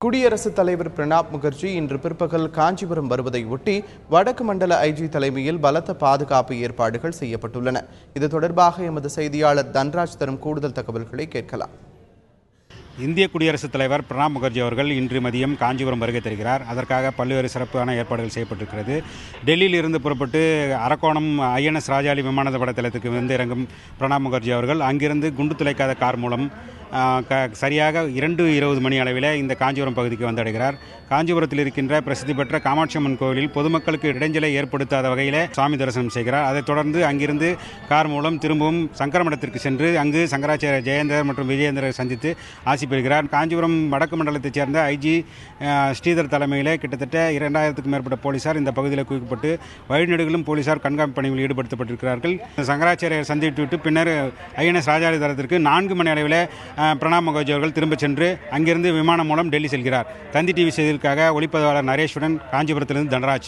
குடியரசுத் தலைவர் பிரணாப் முகர்ஜி இன்று பிற்பகல் காஞ்சிபுரம் வருவதை ஒட்டி வடக்கு மண்டல ஐஜி தலைமையில் பலத்த பாதுகாப்பு ஏற்பாடுகள் செய்யப்பட்டுள்ளன. இது தொடர்பாக எமது செய்தியாளர் தன்ராஜ் தரும் கூடுதல் தகவல்களை கேட்கலாம். இந்திய குடியரசுத் தலைவர் பிரணாப் முகர்ஜி அவர்கள் இன்று மதியம் காஞ்சிபுரம் வருகை தருகிறார். அதற்காக பல்வேறு சிறப்பான ஏற்பாடுகள் செய்யப்பட்டிருக்கிறது. டெல்லியில் இருந்து புறப்பட்டு அரக்கோணம் INS ராஜாளி விமான தளத்துக்கு வந்து இறங்கும் பிரணாப் முகர்ஜி அவர்கள் அங்கிருந்து குண்டு துளைக்காத கார் மூலம் சரியாக 2:20 மணி அளவில் இந்த காஞ்சிபுரம் பகுதிக்கு வந்தடைகிறார். காஞ்சிபுரத்தில் இருக்கின்ற பிரசித்தி பெற்ற காமாட்சி அம்மன் கோவிலில் பொதுமக்களுக்கு இடைஞ்சலை ஏற்படுத்தாத வகையில் சுவாமி தரிசனம் செய்கிறார். அதைத் தொடர்ந்து அங்கிருந்து கார் மூலம் திரும்பவும் சங்கரமடத்திற்கு சென்று அங்கு சங்கராச்சாரிய ஜெயேந்தர் மற்றும் விஜயேந்தரை சந்தித்து ஆசி பெறுகிறார். காஞ்சிபுரம் வடக்கு மண்டலத்தைச் சேர்ந்த ஐஜி ஸ்ரீதர் தலைமையில் கிட்டத்தட்ட 2000க்கும் மேற்பட்ட போலீசார் இந்த பகுதியில் குவிக்கப்பட்டு வழிநெடுகளும் போலீசார் கண்காணிப்பு பணியில் ஈடுபடுத்தப்பட்டிருக்கிறார்கள். சங்கராச்சாரியர் சந்தித்துவிட்டு பின்னர் INS ராஜாளி தளத்திற்கு 4 மணி அளவில் பிரணாப் முகர்ஜி அவர்கள் திரும்ப சென்று அங்கிருந்து விமானம் மூலம் டெல்லி செல்கிறார். தந்தி டிவி செய்திகளுக்காக ஒளிப்பதிவாளர் நரேஷுடன் காஞ்சிபுரத்திலிருந்து தனராஜ்.